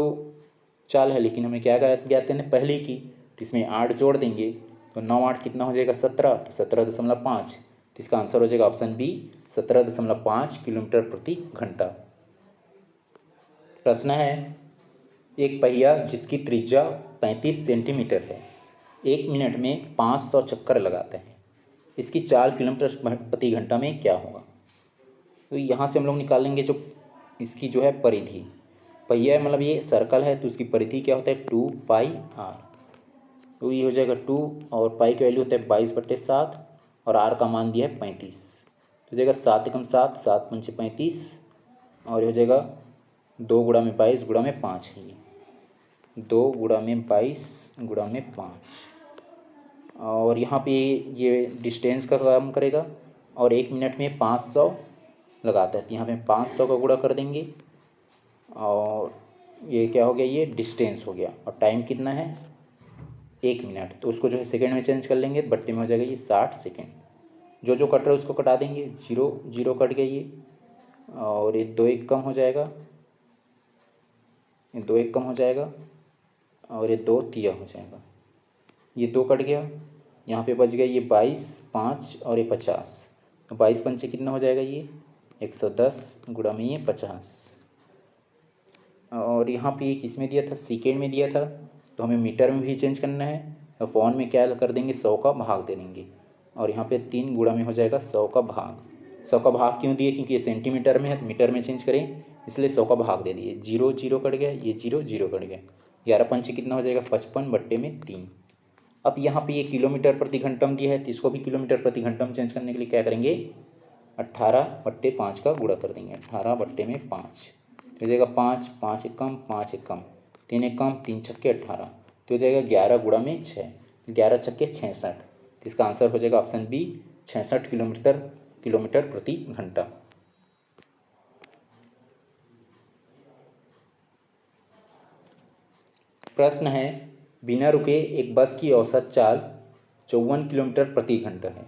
चाल है, लेकिन हमें क्या ज्ञात है पहले की, तो इसमें 8 जोड़ देंगे तो 9 8 कितना हो जाएगा 17, तो 17.5, तो इसका आंसर हो जाएगा ऑप्शन बी 17.5 किलोमीटर प्रति घंटा। प्रश्न है एक पहिया जिसकी त्रिज्या 35 सेंटीमीटर है 1 मिनट में 500 चक्कर लगाता है, इसकी चाल किलोमीटर प्रति घंटा में क्या होगा। तो यहाँ से हम लोग निकालेंगे जो इसकी जो है परिधि, पहिया मतलब ये सर्कल है तो उसकी परिधि क्या होता है 2πr, तो ये हो जाएगा 2 और पाई की वैल्यू होता है 22/7 और r का मान दिया है 35, तो हो जाएगा 7 एकम 7, 7 पंचे 35 और ये हो जाएगा 2 गुणा में 22 गुणा में 5 है, ये 2 गुणा में 22 गुणा में 5 और यहाँ पे ये डिस्टेंस का काम करेगा और 1 मिनट में 500 लगाता है, तो यहाँ पे 500 का गुणा कर देंगे और ये क्या हो गया, ये डिस्टेंस हो गया और टाइम कितना है 1 मिनट, तो उसको जो है सेकेंड में चेंज कर लेंगे, बट्टे में हो जाएगा ये 60 सेकेंड। जो जो कट रहा है उसको कटा देंगे, 0 0 कट गया ये और ये 2 1 कम हो जाएगा, ये 2 1 कम हो जाएगा और ये 2 3 हो जाएगा, ये 2 कट गया, यहाँ पे बच गया ये 22 5 और ये 50, तो 22 पंचे कितना हो जाएगा, ये 110 गुणा में ये 50 और यहाँ पे ये किस में दिया था, सेकेंड में दिया था, तो हमें मीटर में भी चेंज करना है, तो अपॉन में क्या कर देंगे 100 का भाग दे देंगे और यहाँ पे 3 गुणा में हो जाएगा 100 का भाग। 100 का भाग क्यों दिए, क्योंकि ये सेंटीमीटर में है, मीटर में चेंज करें इसलिए 100 का भाग दे दिए, 0 0 कट गया, ये 0 0 कट गया, 11 पंचे कितना हो जाएगा 55 बट्टे में 3। अब यहाँ पे ये किलोमीटर प्रति घंटम दिया है तो इसको भी किलोमीटर प्रति घंटम चेंज करने के लिए क्या करेंगे 18/5 का गुणा कर देंगे, 18 बट्टे में 5, तो हो जाएगा 5 5 एकम 5 एकम 3 एकम 3 छक्के 18, तो हो जाएगा 11 गुणा में 6, 11 छक्के 66, तो इसका आंसर हो जाएगा ऑप्शन बी 66 किलोमीटर प्रति घंटा। प्रश्न है बिना रुके एक बस की औसत चाल 54 किलोमीटर प्रति घंटा है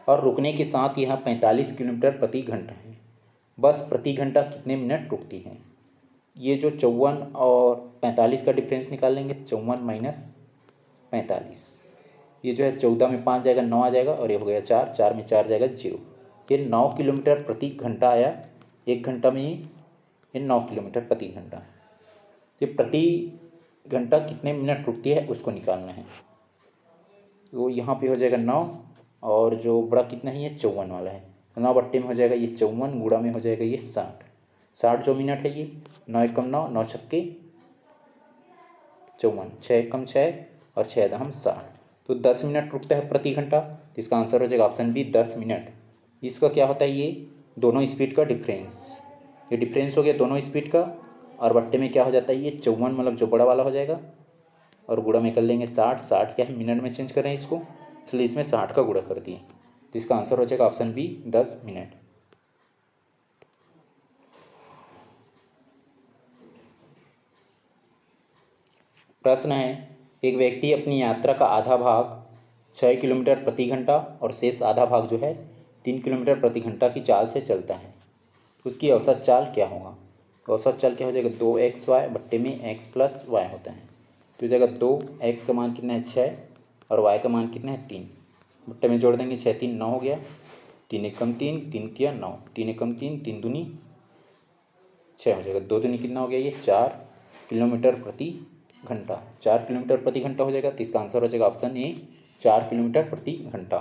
और रुकने के साथ यह 45 किलोमीटर प्रति घंटा है, बस प्रति घंटा कितने मिनट रुकती है। ये जो 54 और 45 का डिफरेंस निकाल लेंगे, 54 माइनस 45, ये जो है 14 में 5 जाएगा 9 आ जाएगा, और ये हो गया 4, 4 में 4 जाएगा 0। ये 9 किलोमीटर प्रति घंटा आया। एक घंटा में ये 9 किलोमीटर प्रति घंटा। ये प्रति घंटा कितने मिनट रुकती है उसको निकालना है। तो यहाँ पे हो जाएगा 9, और जो बड़ा कितना है ये 54 वाला है, 9 बट्टे में हो जाएगा ये 54, गुणा में हो जाएगा ये 60। 60 जो मिनट है ये 9 एकम 9, 9 छक्के 54, 6 एकम 6 और 6 दहम 60। तो 10 मिनट रुकता है प्रति घंटा। तो इसका आंसर हो जाएगा ऑप्शन बी 10 मिनट। इसका क्या होता है, ये दोनों स्पीड का डिफरेंस, ये डिफरेंस हो गया दोनों स्पीड का, और बट्टे में क्या हो जाता है ये 54 मतलब जो बड़ा वाला हो जाएगा, और गुणा में कर लेंगे 60। 60 क्या है, मिनट में चेंज कर रहे हैं इसको, इसलिए इसमें 60 का गुणा कर दिए। तो इसका आंसर हो जाएगा ऑप्शन बी 10 मिनट। प्रश्न है, एक व्यक्ति अपनी यात्रा का आधा भाग 6 किलोमीटर प्रति घंटा और शेष आधा भाग जो है 3 किलोमीटर प्रति घंटा की चाल से चलता है, उसकी औसत चाल क्या होगा। तो औसत चाल क्या हो जाएगा, 2xy बट्टे में x प्लस वाई होता है। तो हो जाएगा 2x का मान कितना है 6, और y का मान कितना है 3, बट्टे में जोड़ देंगे 6 3 9 हो गया, 3 एकम 3, 3 तिया 9, 3 एकम 3, 3 दूनी 6 हो जाएगा, 2 दूनी कितना हो गया ये 4 किलोमीटर प्रति घंटा। 4 किलोमीटर प्रति घंटा हो जाएगा। तो इसका आंसर हो जाएगा ऑप्शन ए 4 किलोमीटर प्रति घंटा।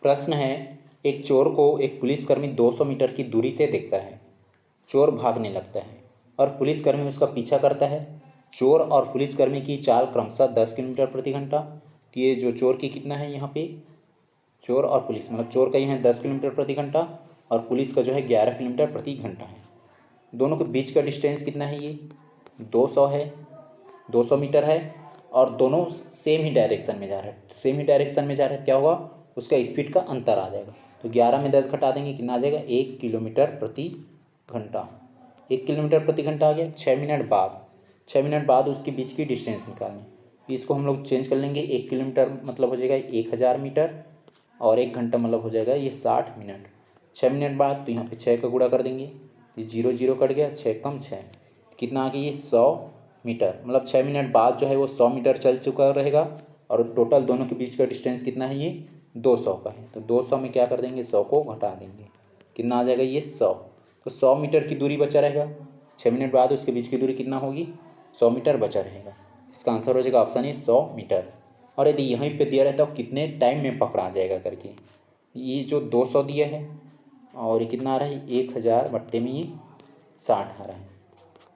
प्रश्न है, एक चोर को एक पुलिसकर्मी 200 मीटर की दूरी से देखता है। चोर भागने लगता है और पुलिसकर्मी उसका पीछा करता है। चोर और पुलिसकर्मी की चाल क्रमशः 10 किलोमीटर प्रति घंटा। तो ये जो चोर की कितना है यहाँ पे, चोर और पुलिस मतलब चोर का यहाँ 10 किलोमीटर प्रति घंटा और पुलिस का जो है 11 किलोमीटर प्रति घंटा है। दोनों के बीच का डिस्टेंस कितना है, ये 200 है, 200 मीटर है, और दोनों सेम ही डायरेक्शन में जा रहे हैं। सेम ही डायरेक्शन में जा रहे हैं, क्या होगा, उसका स्पीड का अंतर आ जाएगा। तो 11 में 10 घटा देंगे, कितना आ जाएगा 1 किलोमीटर प्रति घंटा। 1 किलोमीटर प्रति घंटा आ गया। 6 मिनट बाद उसके बीच की डिस्टेंस निकालनी। इसको हम लोग चेंज कर लेंगे, 1 किलोमीटर मतलब हो जाएगा 1000 मीटर, और 1 घंटा मतलब हो जाएगा ये 60 मिनट। 6 मिनट बाद तो यहाँ पे 6 का गुणा कर देंगे, ये 0 0 कट गया, 6 कम 6 कितना आ गया ये 100 मीटर। मतलब 6 मिनट बाद जो है वो 100 मीटर चल चुका रहेगा, और टोटल दोनों के बीच का डिस्टेंस कितना है, ये 200 का है। तो 200 में क्या कर देंगे, 100 को घटा देंगे, कितना आ जाएगा ये 100। तो 100 मीटर की दूरी बचा रहेगा। 6 मिनट बाद उसके बीच की दूरी कितना होगी, 100 मीटर बचा रहेगा। इसका आंसर हो जाएगा ऑप्शन ए 100 मीटर। और यदि यहीं पे दिया रहता है कितने टाइम में पकड़ा जाएगा करके, ये जो 200 दिया है और ये कितना आ रहा है 1000 बट्टे में ये 60 आ रहा है।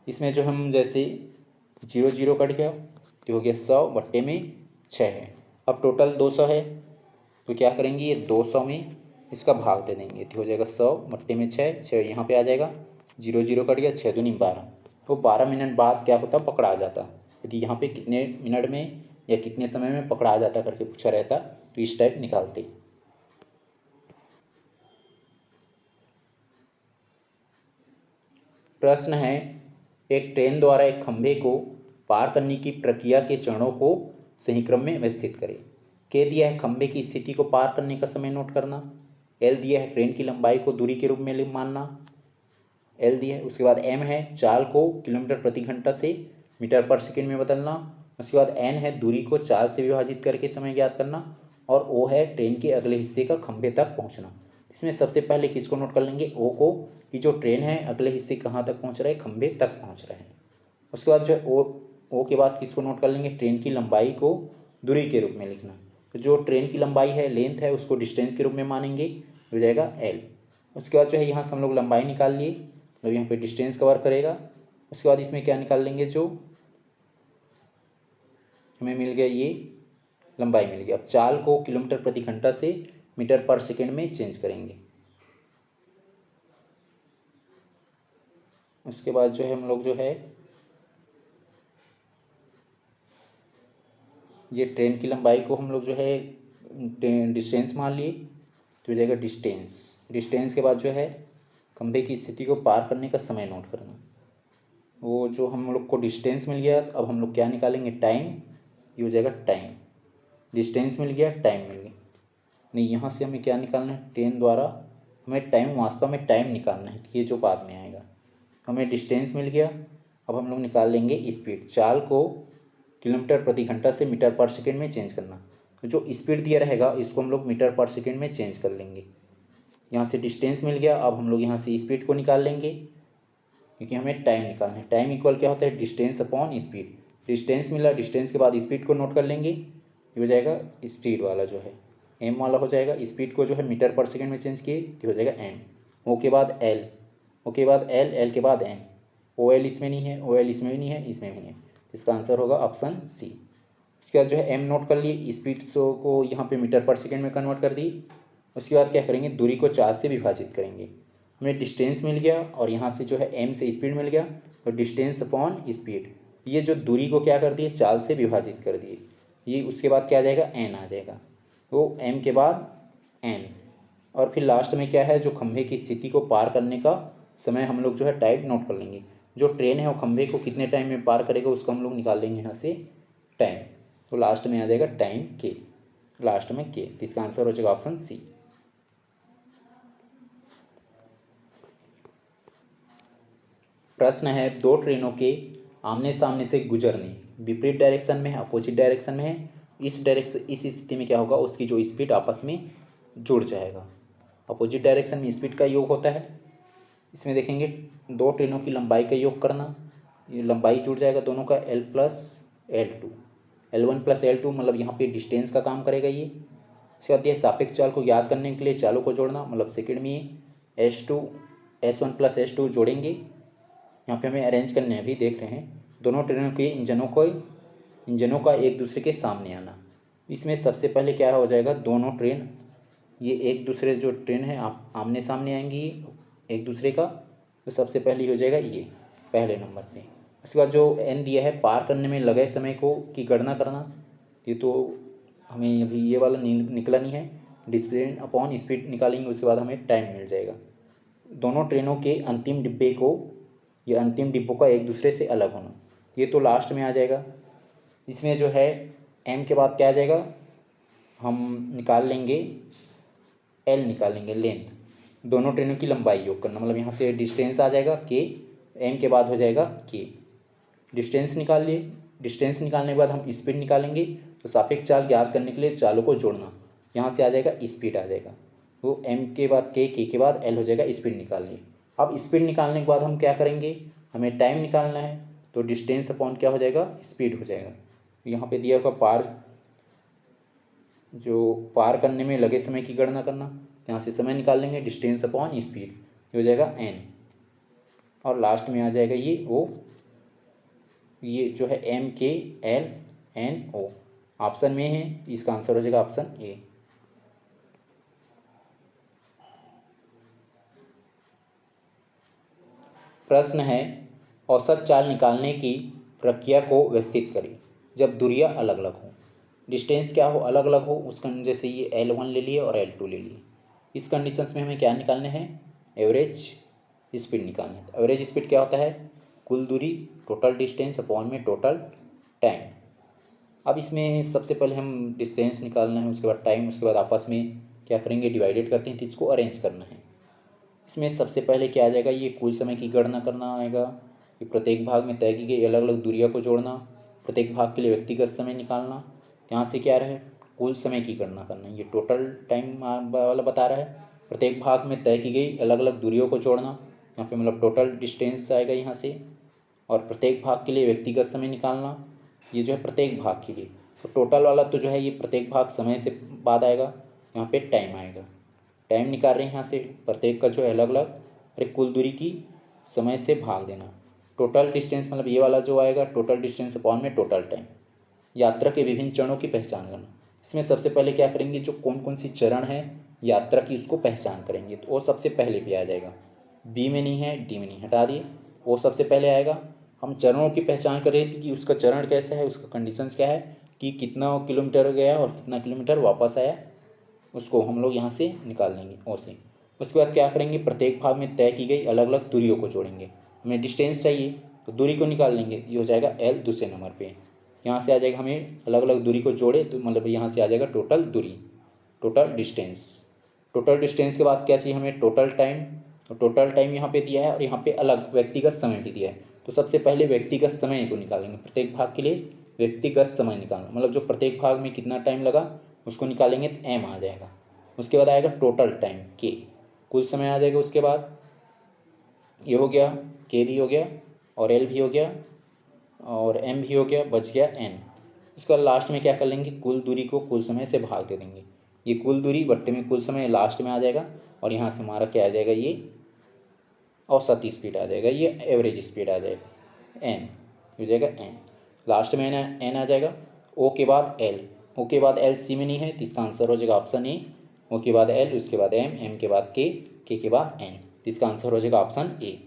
इसमें जो हम जैसे 0 0 कट गया तो हो गया 100 बट्टे में 6 है। अब टोटल 200 है, तो क्या करेंगे ये 200 में इसका भाग दे देंगे, तो हो जाएगा 100 बट्टे में 6, 6 यहाँ पे आ जाएगा, 0 0 कट गया, 6 दूनी 12। तो 12 मिनट बाद क्या होता पकड़ा जाता। यदि यहाँ पे कितने मिनट में या कितने समय में पकड़ा जाता करके पूछा रहता तो इस टाइप निकालते। प्रश्न है, एक ट्रेन द्वारा एक खंभे को पार करने की प्रक्रिया के चरणों को सही क्रम में व्यवस्थित करें। के दिया है खंभे की स्थिति को पार करने का समय नोट करना। एल दिया है ट्रेन की लंबाई को दूरी के रूप में मानना, एल दिया है। उसके बाद एम है चाल को किलोमीटर प्रति घंटा से मीटर पर सेकेंड में बदलना। उसके बाद एन है दूरी को 4 से विभाजित करके समय ज्ञात करना, और ओ है ट्रेन के अगले हिस्से का खंभे तक पहुंचना। इसमें सबसे पहले किसको नोट कर लेंगे, ओ को, कि जो ट्रेन है अगले हिस्से कहाँ तक पहुंच रहा है, खंभे तक पहुंच रहे हैं। उसके बाद जो है ओ के बाद किसको नोट कर लेंगे, ट्रेन की लंबाई को दूरी के रूप में लिखना। तो जो ट्रेन की लंबाई है लेंथ है उसको डिस्टेंस के रूप में मानेंगे, हो जाएगा एल। उसके बाद जो है यहाँ से हम लोग लंबाई निकाल लिए, मतलब यहाँ पे डिस्टेंस कवर करेगा। उसके बाद इसमें क्या निकाल लेंगे, जो हमें मिल गया ये लंबाई मिल गई। अब चाल को किलोमीटर प्रति घंटा से मीटर पर सेकेंड में चेंज करेंगे। उसके बाद जो है हम लोग जो है ये ट्रेन की लंबाई को हम लोग जो है डिस्टेंस मान लिए, तो हो जाएगा डिस्टेंस। डिस्टेंस के बाद जो है खंभे की स्थिति को पार करने का समय नोट करना। वो जो हम लोग को डिस्टेंस मिल गया, अब हम लोग क्या निकालेंगे, टाइम। ये हो जाएगा टाइम। डिस्टेंस मिल गया, टाइम मिल गया, नहीं यहाँ से हमें क्या निकालना है, ट्रेन द्वारा हमें टाइम, वास्तव में टाइम निकालना है, ये जो बाद में आएगा। हमें डिस्टेंस मिल गया, अब हम लोग निकाल लेंगे स्पीड। चाल को किलोमीटर प्रति घंटा से मीटर पर सेकेंड में चेंज करना, तो जो स्पीड दिया रहेगा इसको हम लोग मीटर पर सेकेंड में चेंज कर लेंगे। यहाँ से डिस्टेंस मिल गया, अब हम लोग यहाँ से स्पीड को निकाल लेंगे, क्योंकि हमें टाइम निकालना है। टाइम इक्वल क्या होता है, डिस्टेंस अपॉन स्पीड। डिस्टेंस मिला, डिस्टेंस के बाद स्पीड को नोट कर लेंगे, ये हो जाएगा स्पीड वाला जो है एम वाला हो जाएगा। स्पीड को जो है मीटर पर सेकेंड में चेंज किए तो हो जाएगा एम। ओ के बाद एल, ओ के बाद एल, एल के बाद एम। ओ एल इसमें नहीं है, ओ एल इसमें भी नहीं है, इसमें भी नहीं है, इसका आंसर होगा ऑप्शन सी। उसके बाद जो है एम नोट कर लिए, स्पीड को यहाँ पे मीटर पर सेकेंड में कन्वर्ट कर दी। उसके बाद क्या करेंगे, दूरी को 4 से विभाजित करेंगे। हमें डिस्टेंस मिल गया और यहाँ से जो है एम से स्पीड मिल गया, तो डिस्टेंस अपॉन स्पीड, ये जो दूरी को क्या कर दिए, 4 से विभाजित कर दिए। ये उसके बाद क्या आ जाएगा, एन आ जाएगा, वो एम के बाद एन। और फिर लास्ट में क्या है, जो खंभे की स्थिति को पार करने का समय हम लोग जो है टाइम नोट कर लेंगे। जो ट्रेन है वो खंभे को कितने टाइम में पार करेगा उसको हम लोग निकाल लेंगे यहाँ से टाइम। तो लास्ट में आ जाएगा टाइम के, लास्ट में के, तो इसका आंसर हो जाएगा ऑप्शन सी। प्रश्न है, दो ट्रेनों के आमने सामने से गुजरने, विपरीत डायरेक्शन में है, अपोजिट डायरेक्शन में है, इस स्थिति में क्या होगा, उसकी जो स्पीड आपस में जुड़ जाएगा। अपोजिट डायरेक्शन में स्पीड का योग होता है। इसमें देखेंगे दो ट्रेनों की लंबाई का योग करना, ये लंबाई जुड़ जाएगा दोनों का, L plus L2, L1 plus L2, मतलब यहाँ पे डिस्टेंस का काम करेगा ये। इसके बाद ये सापेक्ष चाल को याद करने के लिए चालों को जोड़ना, मतलब सेकेंड में S1 प्लस S2 जोड़ेंगे। यहाँ पे हमें अरेंज करने हैं, अभी देख रहे हैं। दोनों ट्रेनों के इंजनों का एक दूसरे के सामने आना। इसमें सबसे पहले क्या हो जाएगा, दोनों ट्रेन ये एक दूसरे जो ट्रेन है आप आमने सामने आएंगी एक दूसरे का, तो सबसे पहले हो जाएगा ये पहले नंबर पे। उसके बाद जो एन दिया है, पार करने में लगे समय को की गणना करना, ये तो हमें अभी ये वाला निकला नहीं है। डिस्टेंस अपॉन स्पीड निकालेंगे, उसके बाद हमें टाइम मिल जाएगा। दोनों ट्रेनों के अंतिम डिब्बे को, ये अंतिम डिब्बों का एक दूसरे से अलग होना, ये तो लास्ट में आ जाएगा। इसमें जो है एम के बाद क्या आ जाएगा, हम निकाल लेंगे एल, निकालेंगे लेंथ, दोनों ट्रेनों की लंबाई योग करना, मतलब यहाँ से डिस्टेंस आ जाएगा के, एम के बाद हो जाएगा के। डिस्टेंस निकाल लिए, डिस्टेंस निकालने के बाद हम स्पीड निकालेंगे, तो सापेक्ष चाल ज्ञात करने के लिए चालों को जोड़ना, यहाँ से आ जाएगा स्पीड आ जाएगा, वो एम के बाद के के बाद एल हो जाएगा, स्पीड निकाल लिए। अब स्पीड निकालने के बाद हम क्या करेंगे, हमें टाइम निकालना है, तो डिस्टेंस अपॉन क्या हो जाएगा, स्पीड हो जाएगा। यहाँ पे दिया हुआ पार करने में लगे समय की गणना करना, यहाँ से समय निकाल लेंगे, डिस्टेंस अपॉन स्पीड, ये हो जाएगा एन। और लास्ट में आ जाएगा ये जो है एम के एल एन ओ, ऑप्शन में है, इसका आंसर हो जाएगा ऑप्शन ए। प्रश्न है, औसत चाल निकालने की प्रक्रिया को व्यवस्थित करें जब दूरियां अलग अलग हों। डिस्टेंस क्या हो, अलग अलग हो, उस जैसे ये L1 ले लिए और L2 ले लिए। इस कंडीशंस में हमें क्या निकालने हैं, एवरेज स्पीड निकालनी है। तो एवरेज स्पीड क्या होता है, कुल दूरी, टोटल डिस्टेंस अपॉन में टोटल टाइम। अब इसमें सबसे पहले हम डिस्टेंस निकालना है, उसके बाद टाइम, उसके बाद आपस में क्या करेंगे, डिवाइडेड करते हैं, तो इसको अरेंज करना है। इसमें सबसे पहले क्या आ जाएगा, ये कुल समय की गणना करना आएगा, ये प्रत्येक भाग में तय की गई अलग अलग दूरियों को जोड़ना, प्रत्येक भाग के लिए व्यक्तिगत समय निकालना, यहाँ से क्या रहे, कुल समय की गणना करना, ये टोटल टाइम वाला बता रहा है। प्रत्येक भाग में तय की गई अलग अलग दूरियों को जोड़ना, यहाँ पे मतलब टोटल डिस्टेंस आएगा यहाँ से, और प्रत्येक भाग के लिए व्यक्तिगत समय निकालना, ये जो है प्रत्येक भाग के लिए। तो टोटल वाला तो जो है ये प्रत्येक भाग समय से बाद आएगा, यहाँ पे टाइम आएगा। टाइम निकाल रहे हैं यहाँ से, प्रत्येक का जो है अलग अलग, अरे कुल दूरी की समय से भाग देना। टोटल डिस्टेंस मतलब ये वाला जो आएगा, टोटल डिस्टेंस अपॉन में टोटल टाइम। यात्रा के विभिन्न चरणों की पहचान करना, इसमें सबसे पहले क्या करेंगे, जो कौन कौन सी चरण है यात्रा की उसको पहचान करेंगे, तो वो सबसे पहले पे आ जाएगा। बी में नहीं है, डी में नहीं, हटा दिए, वो सबसे पहले आएगा। हम चरणों की पहचान कर रहे थे कि उसका चरण कैसा है, उसका कंडीशंस क्या है, कि कितना किलोमीटर गया और कितना किलोमीटर वापस आया, उसको हम लोग यहाँ से निकाल लेंगे ओ से। उसके बाद क्या करेंगे, प्रत्येक भाग में तय की गई अलग अलग दूरियों को जोड़ेंगे। हमें डिस्टेंस चाहिए तो दूरी को निकाल लेंगे, ये हो जाएगा एल दूसरे नंबर पे। यहाँ से आ जाएगा, हमें अलग अलग दूरी को जोड़े तो मतलब यहाँ से आ जाएगा टोटल दूरी, टोटल डिस्टेंस। टोटल डिस्टेंस के बाद क्या चाहिए हमें, टोटल टाइम। तो टोटल टाइम यहाँ पे दिया है और यहाँ पे अलग व्यक्तिगत समय भी दिया है। तो सबसे पहले व्यक्तिगत समय को निकालेंगे, प्रत्येक भाग के लिए व्यक्तिगत समय निकालना, मतलब जो प्रत्येक भाग में कितना टाइम लगा उसको निकालेंगे तो एम आ जाएगा। उसके बाद आएगा टोटल टाइम के, कुल समय आ जाएगा। उसके बाद ये हो गया, के भी हो गया और एल भी हो गया और एम भी हो गया, बच गया एन। इसके बाद लास्ट में क्या कर लेंगे, कुल दूरी को कुल समय से भाग दे देंगे। ये कुल दूरी बट्टे में कुल समय लास्ट में आ जाएगा और यहाँ से हमारा क्या आ जाएगा, ये औसत स्पीड आ जाएगा, ये एवरेज स्पीड आ जाएगा, एन हो जाएगा एन। लास्ट में एन आ जाएगा। ओ के बाद एल, ओ के बाद एल सी में नहीं है तो इसका आंसर हो जाएगा ऑप्शन ए। ओ के बाद एल, उसके बाद एम, एम के बाद के के बाद एन, इसका आंसर हो जाएगा ऑप्शन ए।